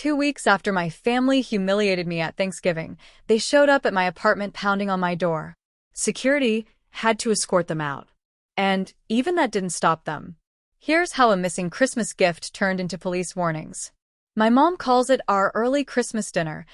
2 weeks after my family humiliated me at Thanksgiving, they showed up at my apartment pounding on my door. Security had to escort them out. And even that didn't stop them. Here's how a missing Christmas gift turned into police warnings. My mom calls it our early Christmas dinner,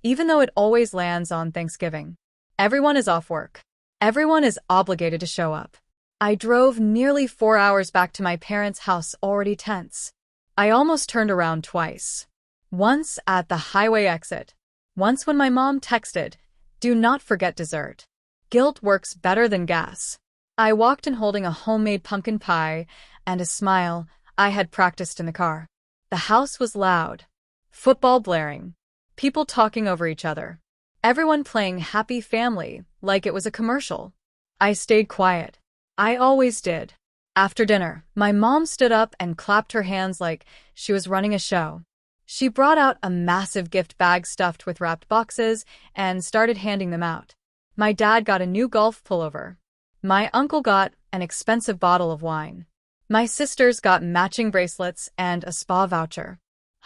even though it always lands on Thanksgiving. Everyone is off work. Everyone is obligated to show up. I drove nearly 4 hours back to my parents' house already tense. I almost turned around twice. Once at the highway exit. Once when my mom texted, "Do not forget dessert. Guilt works better than gas." I walked in holding a homemade pumpkin pie and a smile I had practiced in the car. The house was loud. Football blaring. People talking over each other. Everyone playing Happy Family like it was a commercial. I stayed quiet. I always did. After dinner, my mom stood up and clapped her hands like she was running a show. She brought out a massive gift bag stuffed with wrapped boxes and started handing them out. My dad got a new golf pullover. My uncle got an expensive bottle of wine. My sisters got matching bracelets and a spa voucher.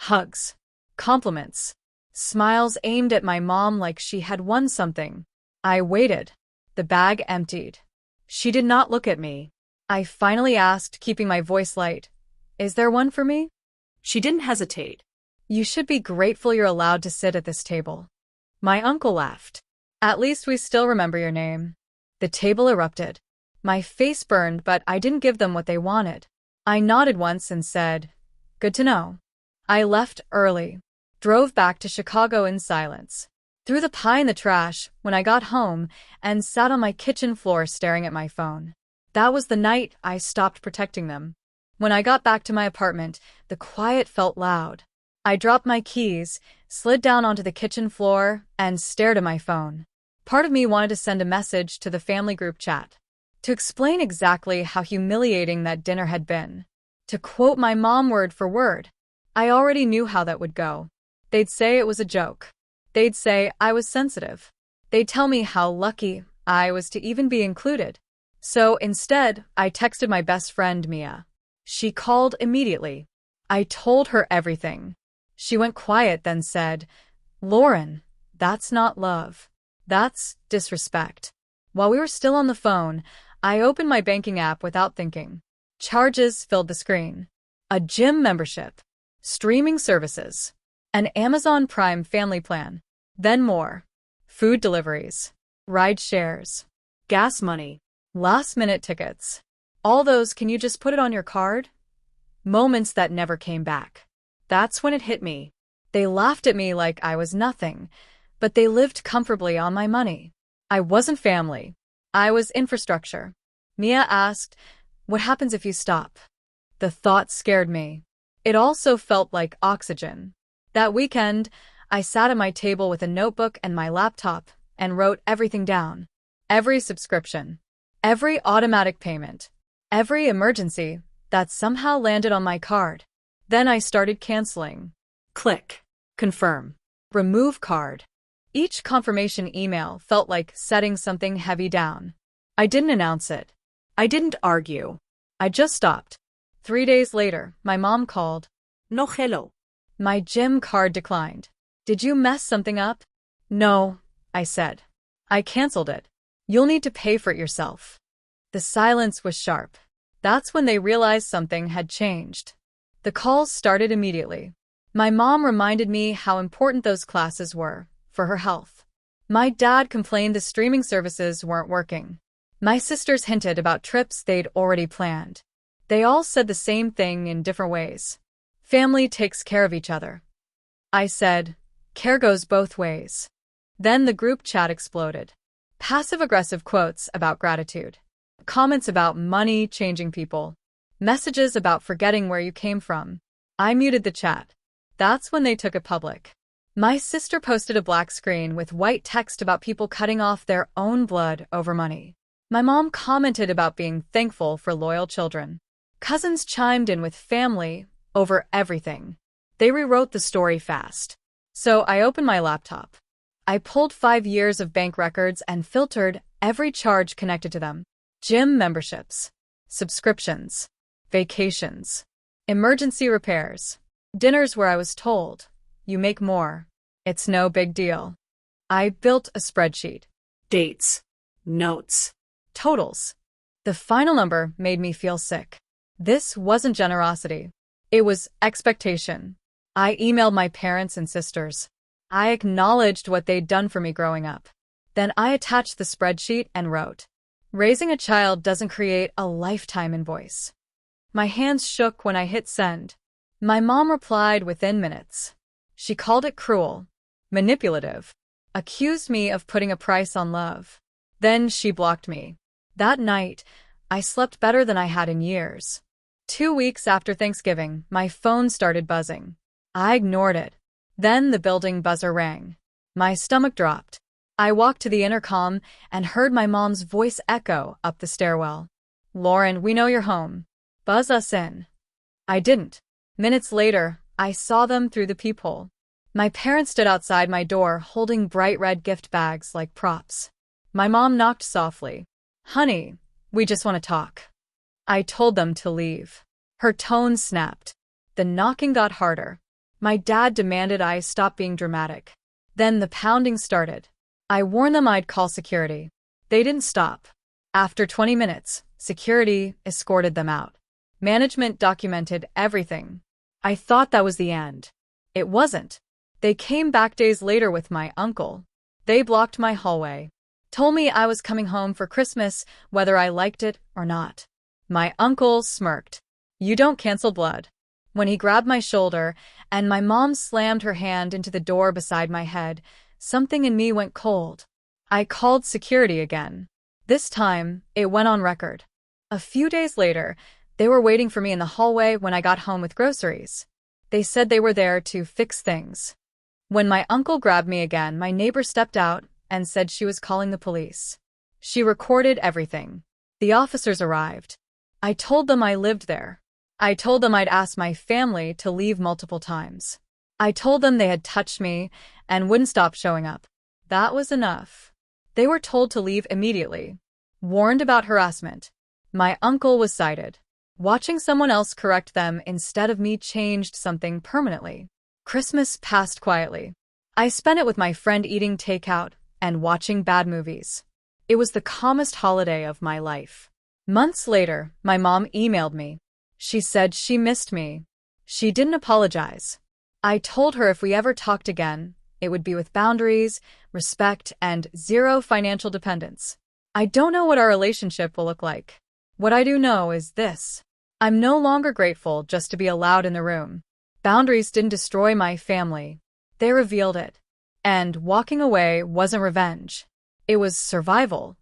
Hugs. Compliments. Smiles aimed at my mom like she had won something. I waited. The bag emptied. She did not look at me. I finally asked, keeping my voice light, "Is there one for me?" She didn't hesitate. "You should be grateful you're allowed to sit at this table." My uncle laughed. "At least we still remember your name." The table erupted. My face burned, but I didn't give them what they wanted. I nodded once and said, "Good to know." I left early. Drove back to Chicago in silence. Threw the pie in the trash when I got home and sat on my kitchen floor staring at my phone. That was the night I stopped protecting them. When I got back to my apartment, the quiet felt loud. I dropped my keys, slid down onto the kitchen floor, and stared at my phone. Part of me wanted to send a message to the family group chat. To explain exactly how humiliating that dinner had been. To quote my mom word for word. I already knew how that would go. They'd say it was a joke. They'd say I was sensitive. They'd tell me how lucky I was to even be included. So instead, I texted my best friend, Mia. She called immediately. I told her everything. She went quiet, then said, "Lauren, that's not love. That's disrespect." While we were still on the phone, I opened my banking app without thinking. Charges filled the screen. A gym membership. Streaming services. An Amazon Prime family plan. Then more. Food deliveries. Ride shares. Gas money. Last-minute tickets. All those, "Can you just put it on your card?" Moments that never came back. That's when it hit me. They laughed at me like I was nothing, but they lived comfortably on my money. I wasn't family. I was infrastructure. Mia asked, "What happens if you stop?" The thought scared me. It also felt like oxygen. That weekend, I sat at my table with a notebook and my laptop and wrote everything down. Every subscription. Every automatic payment. Every emergency that somehow landed on my card. Then I started canceling. Click. Confirm. Remove card. Each confirmation email felt like setting something heavy down. I didn't announce it. I didn't argue. I just stopped. 3 days later, my mom called. No hello. My gym card declined. "Did you mess something up?" "No," I said. "I canceled it. You'll need to pay for it yourself." The silence was sharp. That's when they realized something had changed. The calls started immediately. My mom reminded me how important those classes were for her health. My dad complained the streaming services weren't working. My sisters hinted about trips they'd already planned. They all said the same thing in different ways. Family takes care of each other. I said, care goes both ways. Then the group chat exploded. Passive-aggressive quotes about gratitude. Comments about money changing people. Messages about forgetting where you came from. I muted the chat. That's when they took it public. My sister posted a black screen with white text about people cutting off their own blood over money. My mom commented about being thankful for loyal children. Cousins chimed in with family over everything. They rewrote the story fast. So I opened my laptop. I pulled 5 years of bank records and filtered every charge connected to them. Gym memberships, subscriptions, vacations, emergency repairs, dinners where I was told, you make more. It's no big deal. I built a spreadsheet. Dates. Notes. Totals. The final number made me feel sick. This wasn't generosity. It was expectation. I emailed my parents and sisters. I acknowledged what they'd done for me growing up. Then I attached the spreadsheet and wrote, "Raising a child doesn't create a lifetime invoice." My hands shook when I hit send. My mom replied within minutes. She called it cruel, manipulative, accused me of putting a price on love. Then she blocked me. That night, I slept better than I had in years. 2 weeks after Thanksgiving, my phone started buzzing. I ignored it. Then the building buzzer rang. My stomach dropped. I walked to the intercom and heard my mom's voice echo up the stairwell. "Lauren, we know you're home. Buzz us in." I didn't. Minutes later, I saw them through the peephole. My parents stood outside my door holding bright red gift bags like props. My mom knocked softly. "Honey, we just want to talk." I told them to leave. Her tone snapped. The knocking got harder. My dad demanded I stop being dramatic. Then the pounding started. I warned them I'd call security. They didn't stop. After 20 minutes, security escorted them out. Management documented everything. I thought that was the end. It wasn't. They came back days later with my uncle. They blocked my hallway. Told me I was coming home for Christmas, whether I liked it or not. My uncle smirked. "You don't cancel blood." When he grabbed my shoulder and my mom slammed her hand into the door beside my head, something in me went cold. I called security again. This time, it went on record. A few days later, they were waiting for me in the hallway when I got home with groceries. They said they were there to fix things. When my uncle grabbed me again, my neighbor stepped out and said she was calling the police. She recorded everything. The officers arrived. I told them I lived there. I told them I'd asked my family to leave multiple times. I told them they had touched me and wouldn't stop showing up. That was enough. They were told to leave immediately. Warned about harassment. My uncle was cited. Watching someone else correct them instead of me changed something permanently. Christmas passed quietly. I spent it with my friend eating takeout and watching bad movies. It was the calmest holiday of my life. Months later, my mom emailed me. She said she missed me. She didn't apologize. I told her if we ever talked again, it would be with boundaries, respect, and zero financial dependence. I don't know what our relationship will look like. What I do know is this. I'm no longer grateful just to be allowed in the room. Boundaries didn't destroy my family. They revealed it. And walking away wasn't revenge. It was survival.